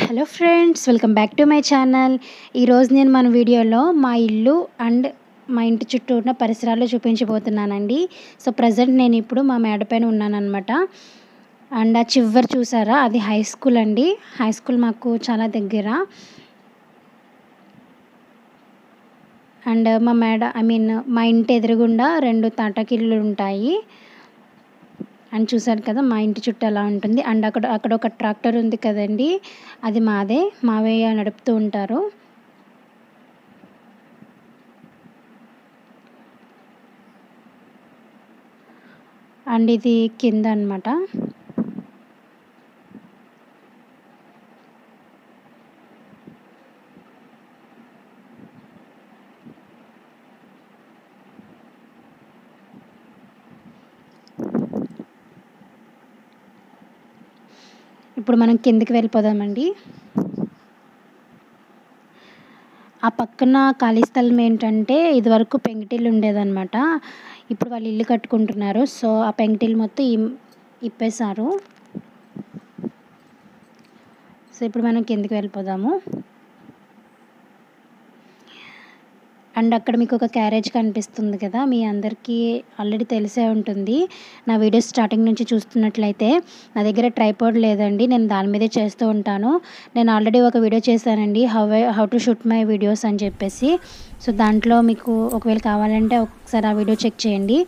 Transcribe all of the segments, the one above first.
Hello friends, welcome back to my channel. ఈరోజు నేను మన వీడియోలో మా ఇల్లు అండ్ మా ఇంటి చుట్టూ ఉన్న పరిసరాలు చూపించబోతున్నానండి. సో ప్రజెంట్ నేను ఇప్పుడు మా మేడ పైన ఉన్నానన్నమాట. అండ్ ఆ చివరి చూసారా, అది హై స్కూల్ అండి. హై స్కూల్ మాకు చాలా దగ్గర. అండ్ మా మేడ మా ఇంటి ఎదురుగుండా 2 తాటాకిళ్ళు ఉంటాయి. అండ్ చూసారు కదా మా ఇంటి చుట్టూ ఎలా ఉంటుంది. అండ్ అక్కడ ఒక ట్రాక్టర్ ఉంది కదండి, అది మావయ్య నడుపుతూ ఉంటారు. అండ్ ఇది కింద అన్నమాట. ఇప్పుడు మనం కిందకి వెళ్ళిపోదామండి. ఆ పక్కన ఖాళీ స్థలం ఏంటంటే ఇదివరకు పెంకుటిల్లు ఉండేదన్నమాట. ఇప్పుడు వాళ్ళు ఇల్లు కట్టుకుంటున్నారు. సో ఆ పెంకుటిల్లు మొత్తం ఇప్పేశారు. సో ఇప్పుడు మనం కిందకి వెళ్ళిపోదాము. అండ్ అక్కడ మీకు ఒక క్యారేజ్ కనిపిస్తుంది కదా, మీ అందరికీ ఆల్రెడీ తెలిసే ఉంటుంది. నా వీడియోస్ స్టార్టింగ్ నుంచి చూస్తున్నట్లయితే నా దగ్గర ట్రైపాడ్ లేదండి, నేను దాని మీదే చేస్తూ ఉంటాను. నేను ఆల్రెడీ ఒక వీడియో చేశానండి, how to shoot my videos అని చెప్పేసి. సో దాంట్లో మీకు ఒకవేళ కావాలంటే ఒకసారి ఆ వీడియో చెక్ చేయండి.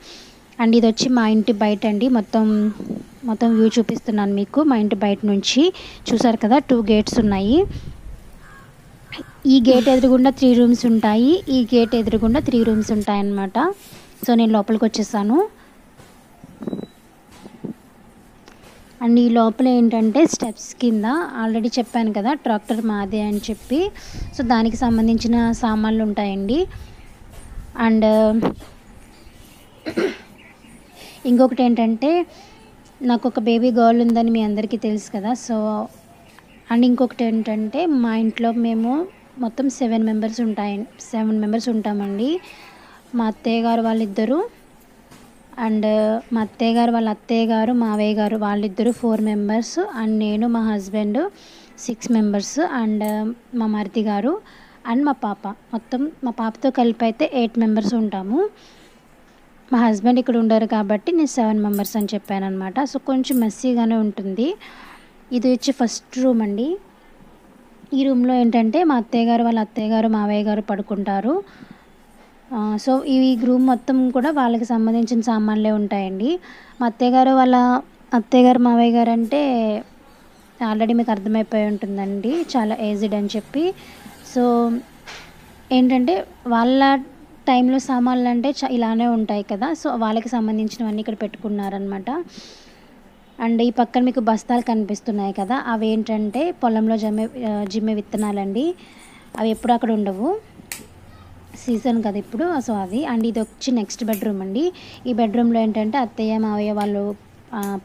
అండ్ ఇది వచ్చి మా ఇంటి బయట అండి. మొత్తం వ్యూ చూపిస్తున్నాను మీకు మా ఇంటి బయట నుంచి. చూసారు కదా, 2 గేట్స్ ఉన్నాయి. ఈ గేట్ ఎదురుగుండా 3 రూమ్స్ ఉంటాయి, ఈ గేట్ ఎదురుగుండా 3 రూమ్స్ ఉంటాయి అన్నమాట. సో నేను లోపలికి వచ్చేసాను. అండ్ ఈ లోపల ఏంటంటే స్టెప్స్ కింద ఆల్రెడీ చెప్పాను కదా ట్రాక్టర్ మాదే అని చెప్పి. సో దానికి సంబంధించిన సామాన్లు ఉంటాయండి. అండ్ ఇంకొకటి ఏంటంటే నాకు ఒక బేబీ గర్ల్ ఉందని మీ అందరికీ తెలుసు కదా. సో అండ్ ఇంకొకటి ఏంటంటే మా ఇంట్లో మేము మొత్తం 7 మెంబర్స్ ఉంటామండి. మా అత్తయ్య గారు వాళ్ళిద్దరు, అండ్ మా అత్తయ్య గారు వాళ్ళ అత్తయ్య గారు, మావయ్య గారు వాళ్ళిద్దరు 4 మెంబర్స్, అండ్ నేను మా హస్బెండ్ 6 మెంబర్స్, అండ్ మా మరిది గారు అండ్ మా పాప. మొత్తం మా పాపతో కలిపి అయితే 8 మెంబర్స్ ఉంటాము. మా హస్బెండ్ ఇక్కడ ఉండరు కాబట్టి నేను 7 మెంబర్స్ అని చెప్పాను అనమాట. సో కొంచెం మెస్సీగానే ఉంటుంది. ఇది వచ్చి ఫస్ట్ రూమ్ అండి. ఈ రూమ్లో ఏంటంటే మా అత్తయ్య గారు వాళ్ళ అత్తయ్య గారు, మావయ్య గారు పడుకుంటారు. సో ఈ రూమ్ మొత్తం కూడా వాళ్ళకి సంబంధించిన సామాన్లే ఉంటాయండి. మా అత్తయ్య గారు వాళ్ళ అత్తయ్య గారు, మావయ్య గారు అంటే ఆల్రెడీ మీకు అర్థమైపోయి ఉంటుందండి, చాలా ఏజ్డ్ అని చెప్పి. సో ఏంటంటే వాళ్ళ టైంలో సామాన్లు అంటే ఇలానే ఉంటాయి కదా. సో వాళ్ళకి సంబంధించినవన్నీ ఇక్కడ పెట్టుకున్నారనమాట. అండ్ ఈ పక్కన మీకు బస్తాలు కనిపిస్తున్నాయి కదా, అవి ఏంటంటే పొలంలో జిమ్మే విత్తనాలండి. అవి ఎప్పుడు అక్కడ ఉండవు, సీజన్ కదా ఇప్పుడు. సో అది. అండ్ ఇది వచ్చి నెక్స్ట్ బెడ్రూమ్ అండి. ఈ బెడ్రూమ్లో ఏంటంటే అత్తయ్య మావయ్య వాళ్ళు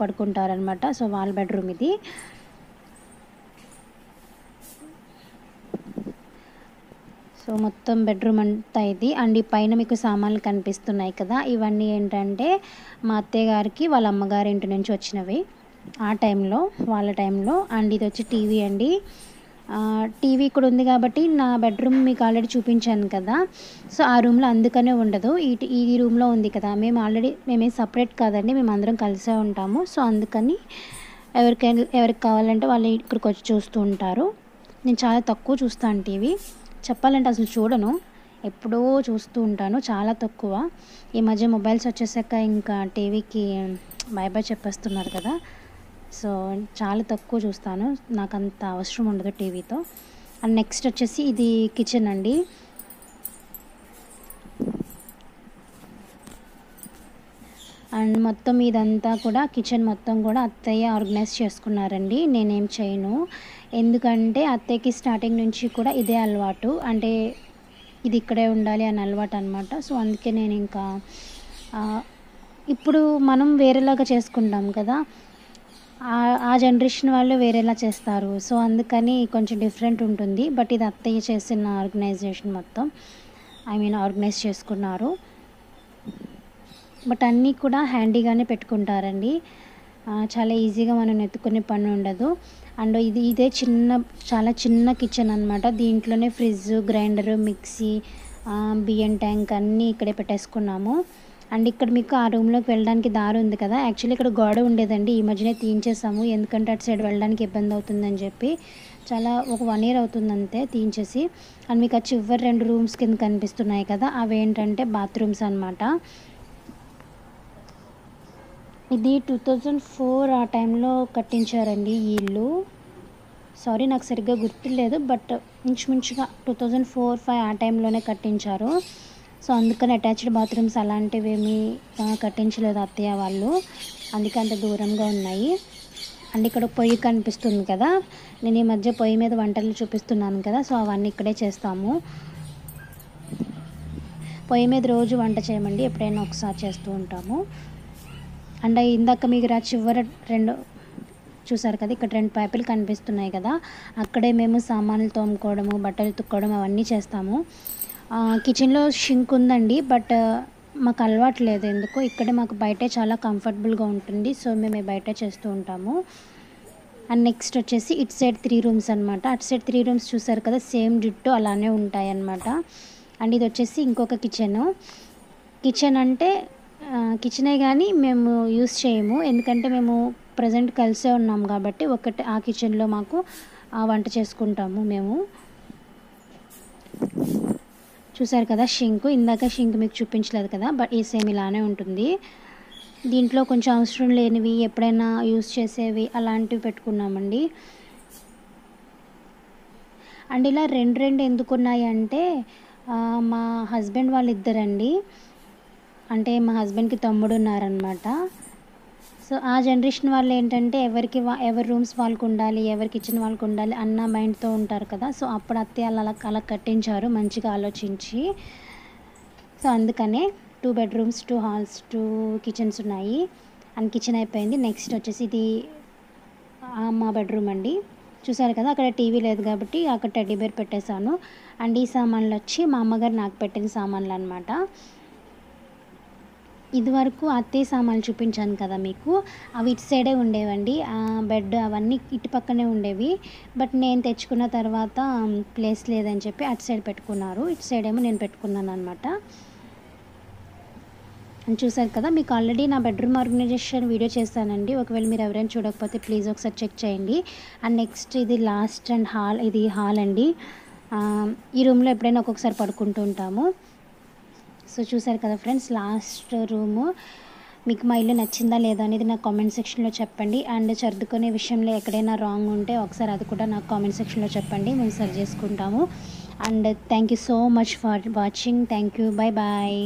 పడుకుంటారనమాట. సో వాళ్ళ బెడ్రూమ్ ఇది. సో మొత్తం బెడ్రూమ్ అంతా ఇది. అండ్ ఈ పైన మీకు సామాన్లు కనిపిస్తున్నాయి కదా, ఇవన్నీ ఏంటంటే మా అత్తయ్య గారికి వాళ్ళ అమ్మగారి ఇంటి నుంచి వచ్చినవి ఆ టైంలో, వాళ్ళ టైంలో. అండ్ ఇది వచ్చి టీవీ అండి. టీవీ ఇక్కడ ఉంది కాబట్టి నా బెడ్రూమ్ మీకు ఆల్రెడీ చూపించాను కదా. సో ఆ రూమ్లో అందుకనే ఉండదు. ఈ రూమ్లో ఉంది కదా, మేమేం సపరేట్ కాదండి, మేము అందరం కలిసే ఉంటాము. సో అందుకని ఎవరికి కావాలంటే వాళ్ళు ఇక్కడికి వచ్చి చూస్తూ ఉంటారు. నేను చాలా తక్కువ చూస్తాను టీవీ, చెప్పాలంటే అసలు చూడను, ఎప్పుడో చూస్తూ ఉంటాను, చాలా తక్కువ. ఈ మధ్య మొబైల్స్ వచ్చేసాక ఇంకా టీవీకి బై బై చెప్పేస్తున్నారు కదా. సో చాలా తక్కువ చూస్తాను, నాకు అంత అవసరం ఉండదు టీవీతో. అండ్ నెక్స్ట్ వచ్చేసి ఇది కిచెన్ అండి. అండ్ మొత్తం ఇదంతా కూడా కిచెన్ మొత్తం కూడా అత్తయ్య ఆర్గనైజ్ చేసుకున్నారండి, నేనేం చేయను. ఎందుకంటే అత్తయ్యకి స్టార్టింగ్ నుంచి కూడా ఇదే అలవాటు, అంటే ఇది ఇక్కడే ఉండాలి అని అలవాటు అనమాట. సో అందుకే నేను ఇంకా ఇప్పుడు మనం వేరేలాగా చేసుకుంటాం కదా, ఆ జనరేషన్ వాళ్ళు వేరేలా చేస్తారు. సో అందుకని కొంచెం డిఫరెంట్ ఉంటుంది. బట్ ఇది అత్తయ్య చేసిన ఆర్గనైజేషన్ మొత్తం, ఆర్గనైజ్ చేసుకున్నారు. బట్ అన్నీ కూడా హ్యాండీగానే పెట్టుకుంటారండి. చాలా ఈజీగా మనం ఎత్తుకునే పని ఉండదు. అండ్ ఇదే చాలా చిన్న కిచెన్ అనమాట. దీంట్లోనే ఫ్రిడ్జ్, గ్రైండర్, మిక్సీ, బియ్యం ట్యాంక్ అన్నీ ఇక్కడే పెట్టేసుకున్నాము. అండ్ ఇక్కడ మీకు ఆ రూమ్లోకి వెళ్ళడానికి దారి ఉంది కదా, యాక్చువల్లీ ఇక్కడ గోడ ఉండేదండి, ఈ మధ్యనే తీయించేసాము. ఎందుకంటే అటు సైడ్ వెళ్ళడానికి ఇబ్బంది అవుతుందని చెప్పి. ఒక 1 year అవుతుంది అంతే తీయించేసి. అండ్ మీకు ఆ చివరి 2 రూమ్స్ కింద కనిపిస్తున్నాయి కదా, అవి ఏంటంటే బాత్రూమ్స్ అనమాట. ఇది 2004 ఆ టైంలో కట్టించారండి ఈ ఇల్లు. సారీ, నాకు సరిగ్గా గుర్తులేదు, బట్ ఇంచుమించుగా 2004-5 ఆ టైంలోనే కట్టించారు. సో అందుకని అటాచ్డ్ బాత్రూమ్స్ అలాంటివి ఏమీ కట్టించలేదు అత్తయ్య వాళ్ళు, అందుకే అంత దూరంగా ఉన్నాయి. అండ్ ఇక్కడ పొయ్యి కనిపిస్తుంది కదా, నేను ఈ మధ్య పొయ్యి మీద వంటలు చూపిస్తున్నాను కదా, సో అవన్నీ ఇక్కడే చేస్తాము. పొయ్యి మీద రోజు వంట చేయమండి, ఎప్పుడైనా ఒకసారి చేస్తూ ఉంటాము. అండ్ ఇందాక మీకు చివర 2 చూసారు కదా, ఇక్కడ 2 పైపులు కనిపిస్తున్నాయి కదా, అక్కడే మేము సామాన్లు తోముకోవడము, బట్టలు తుక్కోవడం అవన్నీ చేస్తాము. కిచెన్లో షింక్ ఉందండి, బట్ మాకు అలవాటు లేదు ఎందుకో. ఇక్కడే మాకు బయటే చాలా కంఫర్టబుల్గా ఉంటుంది, సో మేము బయట చేస్తూ ఉంటాము. అండ్ నెక్స్ట్ వచ్చేసి ఇటు సైడ్ 3 రూమ్స్ అనమాట. అటు సైడ్ 3 రూమ్స్ చూసారు కదా, సేమ్ డిట్టో అలానే ఉంటాయి అన్నమాట. అండ్ ఇది వచ్చేసి ఇంకొక కిచెన్ అంటే కిచెనే కానీ మేము యూస్ చేయము, ఎందుకంటే మేము ప్రజెంట్ కలిసే ఉన్నాం కాబట్టి ఆ కిచెన్లో మాకు వంట చేసుకుంటాము మేము. చూసారు కదా షింక్, ఇందాక షింక్ మీకు చూపించలేదు కదా, బట్ ఈ సేమ్ ఇలానే ఉంటుంది. దీంట్లో కొంచెం అవసరం లేనివి, ఎప్పుడైనా యూస్ చేసేవి అలాంటివి పెట్టుకున్నామండి. అండ్ ఇలా 2 ఎందుకు ఉన్నాయి అంటే, మా హస్బెండ్ వాళ్ళిద్దరండి, అంటే మా హస్బెండ్కి తమ్ముడు ఉన్నారనమాట. సో ఆ జనరేషన్ వాళ్ళు ఏంటంటే ఎవరి రూమ్స్ వాళ్ళకు ఉండాలి, ఎవరి కిచెన్ వాళ్ళకు ఉండాలి అన్న మైండ్తో ఉంటారు కదా. సో అప్పుడు అత్తయ్య అలా కట్టించారు మంచిగా ఆలోచించి. సో అందుకనే 2 bedrooms, 2 halls, 2 kitchens ఉన్నాయి. అండ్ కిచెన్ అయిపోయింది. నెక్స్ట్ వచ్చేసి ఇది మా బెడ్రూమ్ అండి. చూసారు కదా, అక్కడ టీవీ లేదు కాబట్టి అక్కడ టెడ్డీ బేర్ పెట్టేశాను. అండ్ ఈ సామాన్లు వచ్చి మా అమ్మగారు నాకు పెట్టిన సామాన్లు అనమాట. ఇదివరకు అత్తయ్య సామాన్లు చూపించాను కదా మీకు, అవి ఇటు సైడే ఉండేవండి. బెడ్ అవన్నీ ఇటు పక్కనే ఉండేవి, బట్ నేను తెచ్చుకున్న తర్వాత ప్లేస్ లేదని చెప్పి అటు సైడ్ పెట్టుకున్నారు, ఇటు సైడ్ ఏమో నేను పెట్టుకున్నాను అనమాట. చూసారు కదా, మీకు ఆల్రెడీ నా బెడ్రూమ్ ఆర్గనైజేషన్ వీడియో చేస్తానండి, ఒకవేళ మీరు ఎవరైనా చూడకపోతే ప్లీజ్ ఒకసారి చెక్ చేయండి. అండ్ నెక్స్ట్ ఇది లాస్ట్ అండ్ ఇది హాల్ అండి. ఈ రూమ్లో ఎప్పుడైనా ఒక్కొక్కసారి పడుకుంటూ ఉంటాము. సో చూసారు కదా ఫ్రెండ్స్, లాస్ట్ రూము. మీకు మా ఇల్లు నచ్చిందా లేదా అనేది నాకు కామెంట్ సెక్షన్లో చెప్పండి. అండ్ సర్దుకునే విషయంలో ఎక్కడైనా రాంగ్ ఉంటే ఒకసారి అది కూడా నాకు కామెంట్ సెక్షన్లో చెప్పండి, మేము సరి చేసుకుంటాము. And thank you so much for watching. Thank you, bye bye.